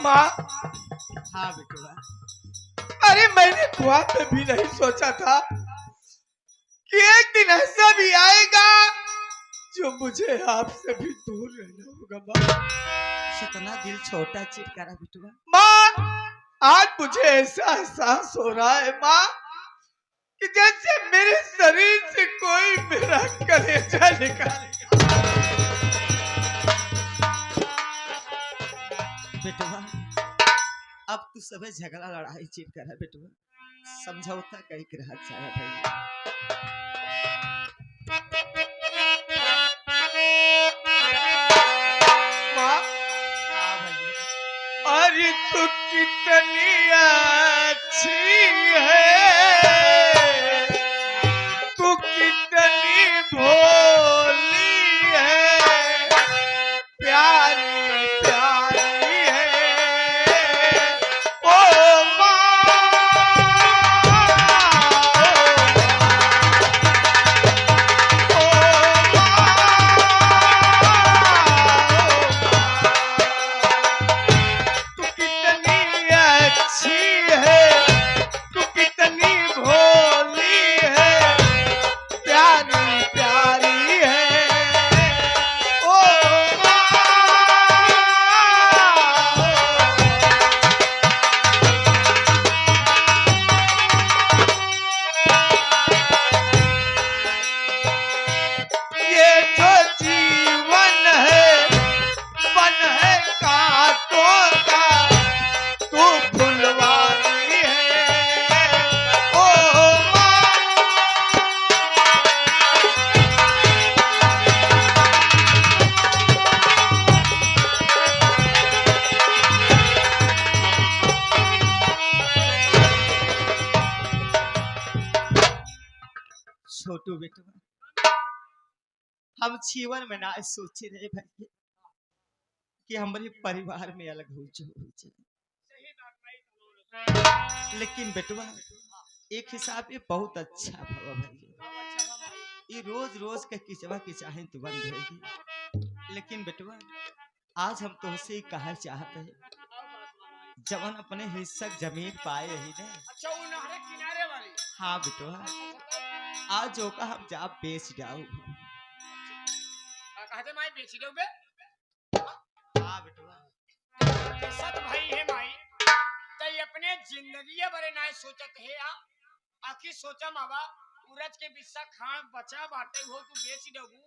माँ। हाँ बेटुआ। अरे मैंने ख्वाब में भी नहीं सोचा था कि एक दिन ऐसा भी आएगा जो मुझे आपसे भी दूर रहना होगा माँ। कितना दिल छोटा चिटकारा बेटुआ। माँ, आज मुझे ऐसा एहसास हो रहा है माँ कि जैसे मेरे शरीर से कोई मेरा कलेजा निकालेगा। बेटुआ अब तू सब झगड़ा लड़ाई चिटकारा बेटुआ समझौता कई के रहा चाहे भाई। अरे तू कितनी अच्छी है, तू कितनी भोली है, प्यारी प्यारी है ओ माँ। छोटू बेटू हम जीवन में ना सोचे रहे भाई कि हमारे परिवार में अलग हो जाए, लेकिन बेटुआ एक हिसाब ये बहुत अच्छा भवा भाई। ये रोज रोज के किचवा की चाहे तो बंद होगी, लेकिन बेटुआ आज हम तुमसे कहा चाहते हैं जवन अपने हिस्सा जमीन पाए ही ने। अच्छा वो नहर किनारे वाली। हाँ बेटुआ आज जो का हम जा बेच जाओ। कहते माई बेच दोगे? हाँ बेटुआ सत भाई है माई तई अपने जिंदगी बरे ना सोचत है आखिर सोचा मावा सूरज के बिस्सा खान बचा बाटे हो तू बेच दोगू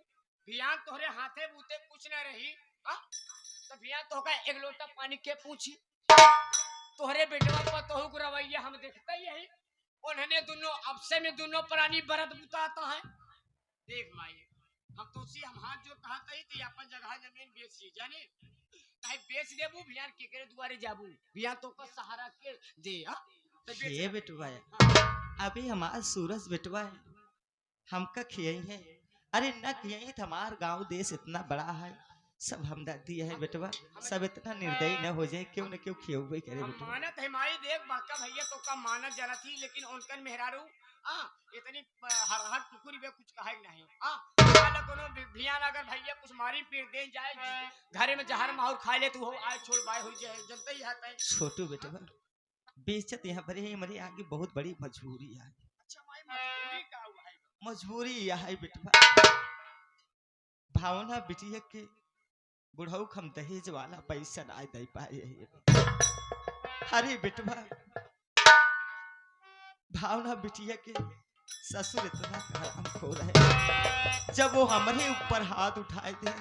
बियान तोहरे हाथे बूते कुछ ना रही तो बियान तो का एक लोटा पानी के पूछी तोहरे बेटवा पर तोहू को रवैया हम देखते ही यही उन्होंने दोनों आपसे में दोनों प्राणी बरत बुताता है। देख माई हम तो उसी हम हाथ जो कहा थी अपन जगह जमीन बेच ली जाने काहे बेच देबू बियान केकरे दुआरे जाबू बियान तो का सहारा के दे तो ये बेटुआ अभी हमारा सूरज बेटुआ है हमका खियाई है। अरे न खियाई तो हमार गांव देश इतना बड़ा है सब हमदर्दी है बेटुआ सब इतना निर्दयी न हो जाए क्यों न क्यों खियोबे करे बेटुआ। मानत है माई देख बाका भैया तो का मानत जरा थी लेकिन उनकन मेहरारू इतनी हर कुकुरी बे कुछ कहे नहीं वाला कोनो भियान अगर भैया कुछ मारी पीट दे जाए घरे में जहर माहौर खा ले तू हो आज छोड़ बाय हो जाए जनता ही आता है। छोटू बेटुआ बेइज्जत यहाँ पर है हमारे आगे बहुत बड़ी मजबूरी है। अच्छा माई मजबूरी का हुआ है? मजबूरी यह है बेटुआ भावना बिटिया के बुढ़ऊ हम दहेज वाला पैसा ना दे पाए। अरे बेटुआ भावना बिटिया के ससुर इतना काम खो रहे जब वो हमारे ऊपर हाथ उठाए थे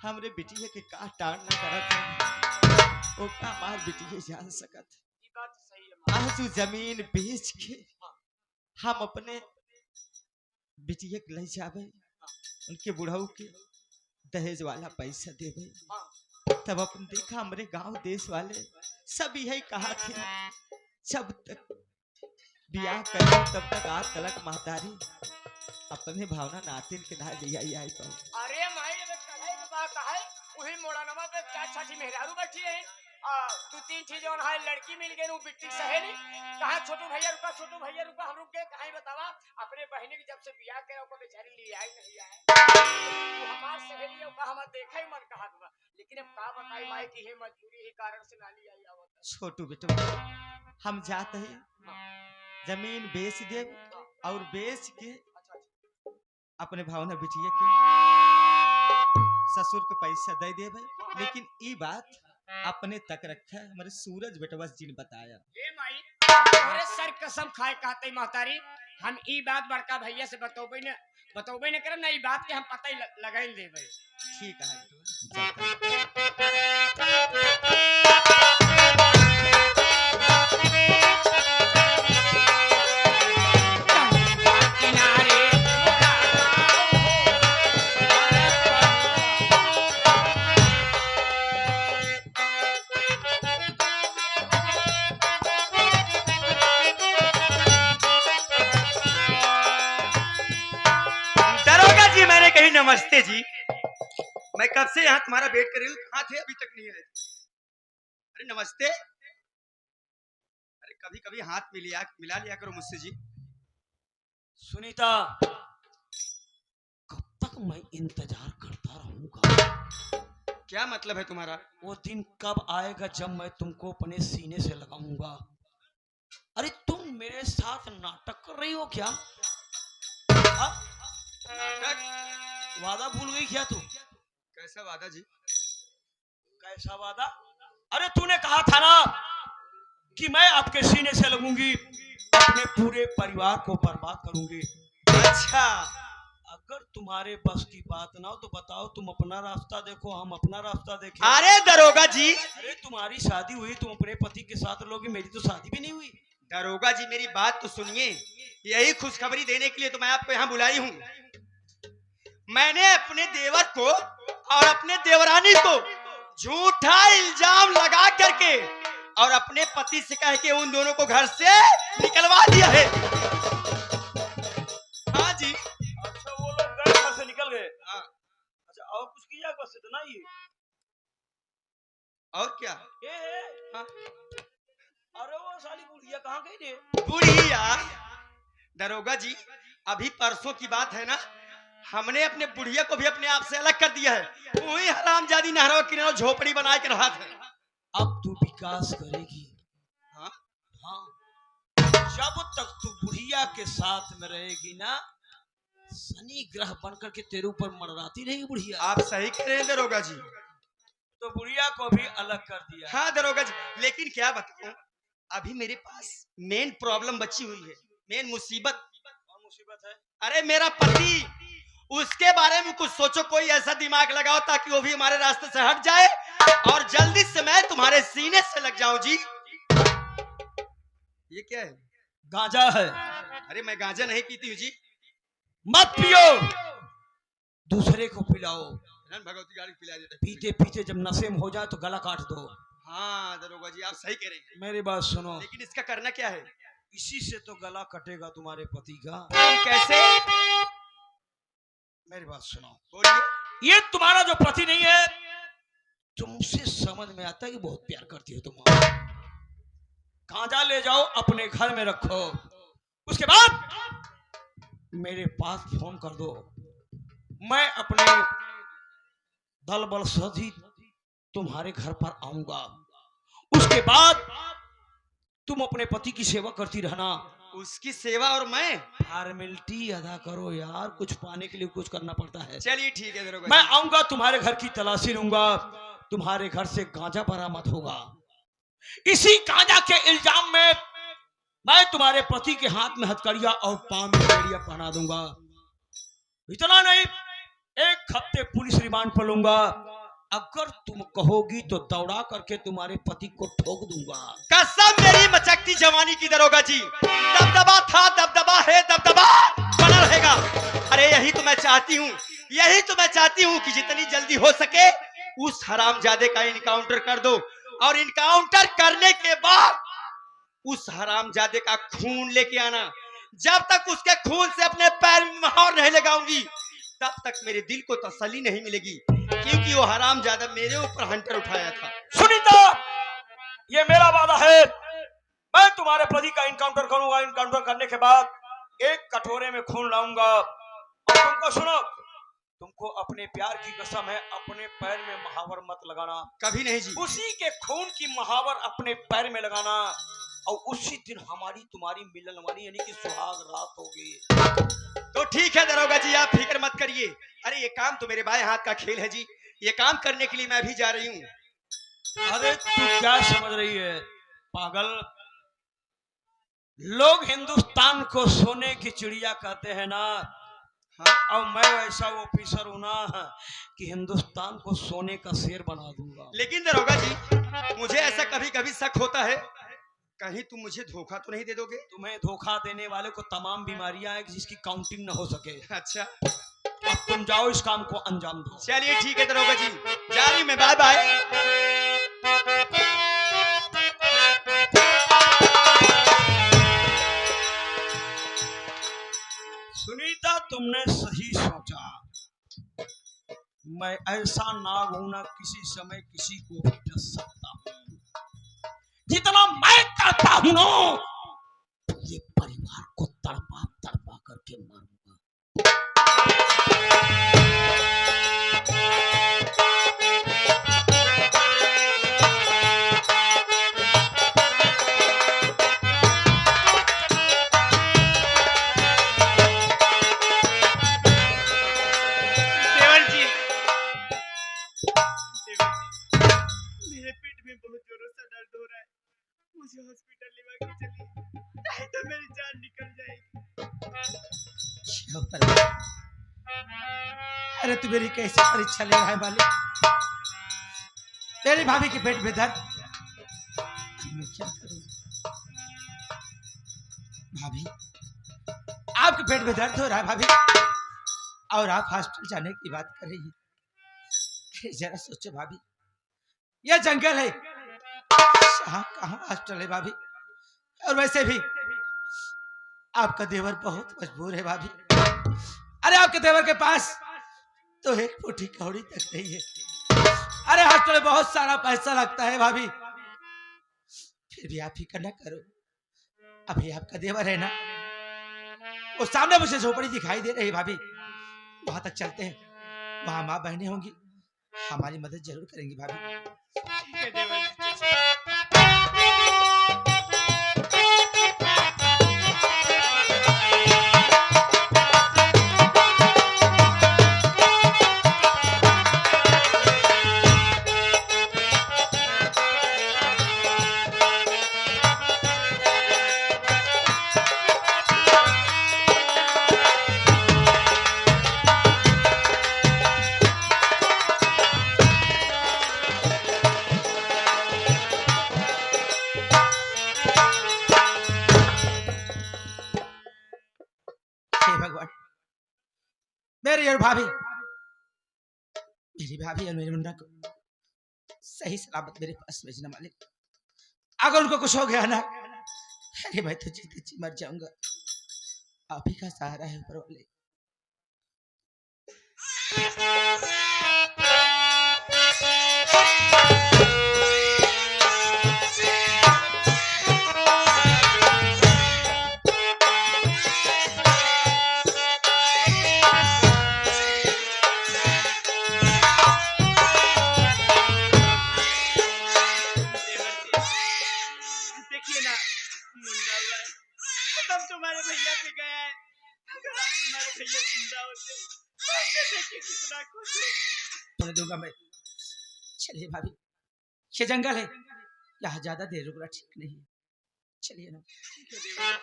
हमरे बिटिया के का टाड़ न करत वो का मार बिटिया जान सकत। बात सही है आज जमीन बेच के हम अपने बिटिया के ले जावे उनके बुढ़ऊ के दहेज वाला पैसा देवे तब अपन देखा हमारे गांव देश वाले सब यही कहा थे जब तक बियाह करे तब तक आज तलक महतारी अपने भावना नातिन के ना लिया आई पाओ। अरे माई अब कहे की बात है वही मोड़नवा पे चार छाछी मेहरारू बैठी है दो तीन चीज और है लड़की मिल गई बिट्टी सहेली कहा छोटू भैया रुका हम रुक गए कहा बतावा अपने बहनी की जब से बियाह करे ओको बेचारी ले आई नहीं आए वो हमार सहेली ओका हम देखा ही मन कहा दूंगा लेकिन अब का बताई माई की है मजबूरी ही कारण से नाली आई आवत छोटू बेटू हम जाते हैं जमीन बेच दे और बेच के अपने भावना बिटिया के ससुर के पैसा दे दे भाई लेकिन ई बात अपने तक रखा हमारे सूरज बेटवा जी ने बताया ये माई तोरे सर कसम खाए कहते महतारी हम ई बात बड़का भैया से बतौबे न करम ना ई बात के हम पता ही लगाई देबे ठीक है नमस्ते जी मैं कब से यहाँ तुम्हारा वेट कर रही हूँ कहाँ थे अभी तक नहीं आए अरे नमस्ते अरे कभी कभी हाथ मिला लिया करो मुझसे जी सुनीता कब तक मैं इंतजार करता रहूंगा क्या मतलब है तुम्हारा वो दिन कब आएगा जब मैं तुमको अपने सीने से लगाऊंगा अरे तुम मेरे साथ नाटक कर रही हो क्या नाटक वादा भूल गई क्या तू कैसा वादा जी कैसा वादा अरे तूने कहा था ना कि मैं आपके सीने से लगूंगी अपने पूरे परिवार को बर्बाद करूंगी अच्छा अगर तुम्हारे बस की बात ना हो तो बताओ तुम अपना रास्ता देखो हम अपना रास्ता देखें अरे दरोगा जी अरे तुम्हारी शादी हुई तुम अपने पति के साथ लोगे मेरी तो शादी भी नहीं हुई दरोगा जी मेरी बात तो सुनिए यही खुशखबरी देने के लिए तो मैं आपको यहाँ बुलाई हूँ मैंने अपने देवर को और अपने देवरानी को झूठा इल्जाम लगा करके और अपने पति से कह के उन दोनों को घर से निकलवा दिया है हाँ जी अच्छा वो लोग घर से निकल गए हाँ अच्छा और कुछ किया बस इतना ही और क्या हाँ? अरे वो साली बुढ़िया कहाँ गई रे बुढ़िया दरोगा जी अभी परसों की बात है ना हमने अपने बुढ़िया को भी अपने आप से अलग कर दिया है वही हरामजादी नहरों किनारों झोपड़ी बना के रहा था अब तू विकास करेगी हाँ हाँ जब तक तू बुढ़िया के साथ में रहेगी ना शनि ग्रह बनकर के तेरे ऊपर मंडराती रहेगी बुढ़िया आप सही कह रहे हैं दरोगा जी तो बुढ़िया को भी अलग कर दिया हाँ दरोगा जी लेकिन क्या बताऊं अभी मेरे पास मेन प्रॉब्लम बची हुई है मेन मुसीबत कौन मुसीबत है अरे मेरा पति उसके बारे में कुछ सोचो कोई ऐसा दिमाग लगाओ ताकि वो भी हमारे रास्ते से हट जाए और जल्दी से मैं तुम्हारे सीने से लग जाऊं जी ये क्या है गांजा है अरे मैं गांजा नहीं पीती हूँ जी मत पियो दूसरे को पिलाओ भगवती गाड़ी पिला देता पीते पीते जब नशे में हो जाए तो गला काट दो हाँ दरोगा जी आप सही कह रहे हैं मेरी बात सुनो लेकिन इसका करना क्या है इसी से तो गला कटेगा तुम्हारे पति का कैसे मेरी बात सुनो बोलिए ये तुम्हारा जो पति नहीं है तुमसे समझ में आता है कि बहुत प्यार करती हो तुम गांजा ले जाओ अपने घर में रखो उसके बाद मेरे पास फोन कर दो मैं अपने दल बल सहित तुम्हारे घर पर आऊंगा उसके बाद तुम अपने पति की सेवा करती रहना उसकी सेवा और मैं फॉर्मेलिटी अदा करो यार कुछ पाने के लिए कुछ करना पड़ता है चलिए ठीक है दरोगा मैं आऊंगा तुम्हारे घर की तलाशी लूंगा तुम्हारे घर से गांजा बरामद होगा इसी गांजा के इल्जाम में मैं तुम्हारे पति के हाथ में हथकड़िया और पांव में बेड़िया पहना दूंगा इतना नहीं 1 हफ्ते पुलिस रिमांड पर लूंगा अगर तुम कहोगी तो दौड़ा करके तुम्हारे पति को ठोक दूंगा कसम मेरी मचकती जवानी की दरोगा जी दबदबा था दबदबा है दबदबा बना रहेगा अरे यही तो मैं चाहती हूँ कि जितनी जल्दी हो सके उस हरामजादे का इनकाउंटर कर दो और इनकाउंटर करने के बाद उस हरामजादे का खून लेके आना जब तक उसके खून से अपने पैर में मोहर नहीं लगाऊंगी तब तक मेरे दिल को तसल्ली नहीं मिलेगी क्योंकि वो हराम ज्यादा मेरे ऊपर हंटर उठाया था। सुनीता, ये मेरा वादा है, मैं तुम्हारे पति का इनकाउंटर करूंगा। इनकाउंटर करने के बाद एक कटोरे में खून लाऊंगा और तुमको सुनो, तुमको अपने प्यार की कसम है, अपने पैर में महावर मत लगाना। कभी नहीं जी। उसी के खून की महावर अपने पैर में लगाना और उसी दिन हमारी तुम्हारी मिलन वाली यानी कि सुहाग रात होगी। तो ठीक है दरोगा जी, आप फिक्र मत करिए। अरे ये काम तो मेरे बाएं हाथ का खेल है जी, ये काम करने के लिए मैं भी जा रही हूँ। अरे तू क्या समझ रही है पागल? लोग हिंदुस्तान को सोने की चिड़िया कहते हैं ना, हाँ? और मैं ऐसा ऑफिसर हूं ना कि हिंदुस्तान को सोने का शेर बना दूंगा। लेकिन दरोगा जी, मुझे ऐसा कभी कभी शक होता है, कहीं तुम मुझे धोखा तो नहीं दे दोगे? तुम्हें धोखा देने वाले को तमाम बीमारियां हैं जिसकी काउंटिंग न हो सके। अच्छा, अब तुम जाओ, इस काम को अंजाम दो। चलिए ठीक है दरोगा जी, जा रही हूँ मैं, बाय बाय। सुनीता, तुमने सही सोचा। मैं ऐसा नाग हूं ना किसी समय किसी को भी डस सकता हूं। जितना मैं करता हूं ना, पूरे परिवार को तड़पा तड़पा करके मारूंगा। देवर जी, मेरे पेट में बहुत जोरों से दर्द हो रहा है, मुझे हॉस्पिटल लेवा के चलिए, नहीं तो मेरी जान निकल जाएगी। अरे तू मेरी कैसी परीक्षा ले रहा है मालिक? मेरी भाभी के पेट में दर्द, मैं क्या करूं? भाभी, आपके पेट में दर्द हो रहा है भाभी, और आप हॉस्पिटल जाने की बात कर रही हैं। अरे जरा सोचो भाभी, यह जंगल है, यहाँ कहाँ हॉस्पिटल है भाभी? और वैसे भी आपका देवर बहुत मजबूर है भाभी। अरे आपके देवर के पास तो एक फूटी कौड़ी तक नहीं है। अरे हॉस्पिटल में बहुत सारा पैसा लगता है भाभी। फिर भी आप फिक्र न करो, अभी आपका देवर है ना, वो सामने मुझे झोपड़ी दिखाई दे रही है भाभी, वहां तक चलते हैं, वहां माँ बहनें होंगी, हमारी मदद जरूर करेंगी भाभी। ठीक है देवर जी, हे भगवान, मेरी और भाभी, मेरी भाभी और मेरे मुन्ना को सही सलामत मेरे पास भेजना मालिक। अगर उनको कुछ हो गया ना, अरे मैं तो जीते जी मर जाऊंगा। आप ही का सहारा है ऊपर वाले। देखिए ना मुन्ना भाई, हम तुम्हारे भैया पे गए हैं, अगर आप तुम्हारे भैया जिंदा होते तो ऐसे देखिए कितना खुश हो। होने दूंगा मैं। चलिए भाभी, ये जंगल है, यहाँ ज्यादा देर रुकना ठीक नहीं है, चलिए ना। ठीक है देवर।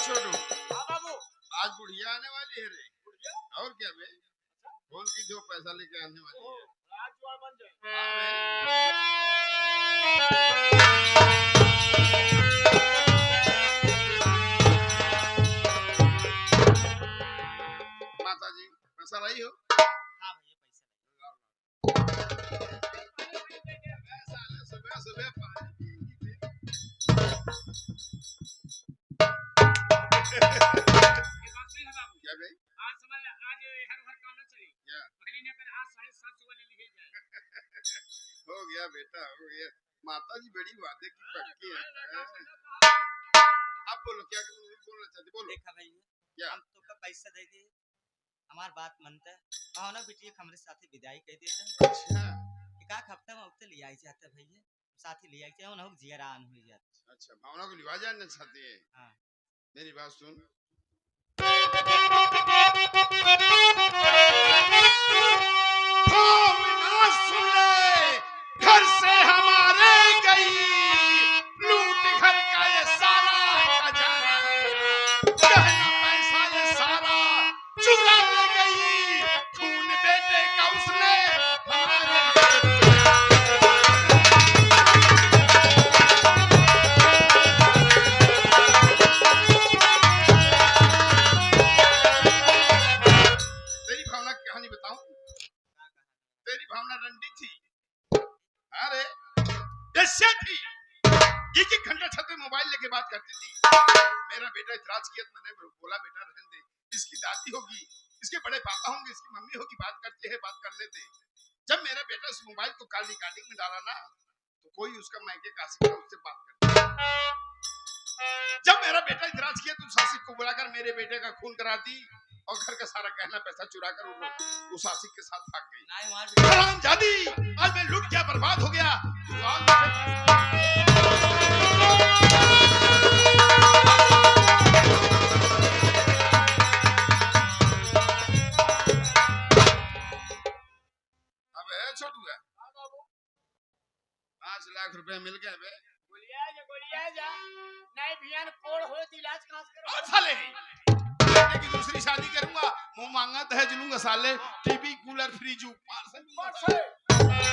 छोटू, हाँ बाबू, आज बुढ़िया आने वाली है रे। और क्या बे, कौन की जो पैसा लेके आने वाली है? राजकुमार बन जाए। हाँ बे। बात सुन है बाबू क्या भाई आज समझ ले, आज हर घर काम न चली क्या पहले ने कर आज 7:30 वाले लिखे जाए हो गया बेटा हो गया माता जी बड़ी वादे की पक्की है अब बोलो क्या बोलना चाहते बोलो देखा भैया क्या हम तो का पैसा दे दिए हमार बात मानता है भावना बिटिया हमरे साथे विदाई कह देते अच्छा एक आख हफ्ता में उते ले आई जाता भैया साथी ले आई जाओ ना हो जियरान हो जाता अच्छा भावना को लिवा जाना चाहते हैं हाँ मेरी बात सुन भावना सुन ले घर से हमारे गई लूट घर का ये सारा खजाना गहना पैसा ये सारा चुरा ले गई खून बेटे का उसने तेरी भावना की कहानी बताऊं तेरी भावना रंडी थी अरे दस्या थी एक घंटा छत पे मोबाइल लेके बात करती थी मेरा बेटा इतराज किया तो मैंने बोला बेटा रहने दे इसकी दादी होगी इसके बड़े पापा होंगे इसकी मम्मी होगी बात करते हैं बात करने दे जब मेरा बेटा उस मोबाइल को काल रिकॉर्डिंग में डाला ना तो कोई उसका मैके का आशिक था उससे बात करता जब मेरा बेटा इतराज किया तो उस आशिक को बुलाकर मेरे बेटे का खून करा दी और घर का सारा गहना पैसा चुरा कर उस आशिक के साथ भाग गई ना हमार हरामजादी आज मैं लुट गया बर्बाद हो गया तू आज मुझे अब है छोटू है 5 लाख रुपए मिल गए बे गोलिया जा नहीं भियान कोड़ हो तो इलाज कहां से और करो साले बेटे की दूसरी शादी करूंगा मुंह मांगा दहेज लूंगा साले टीवी कूलर फ्रिज ऊपर से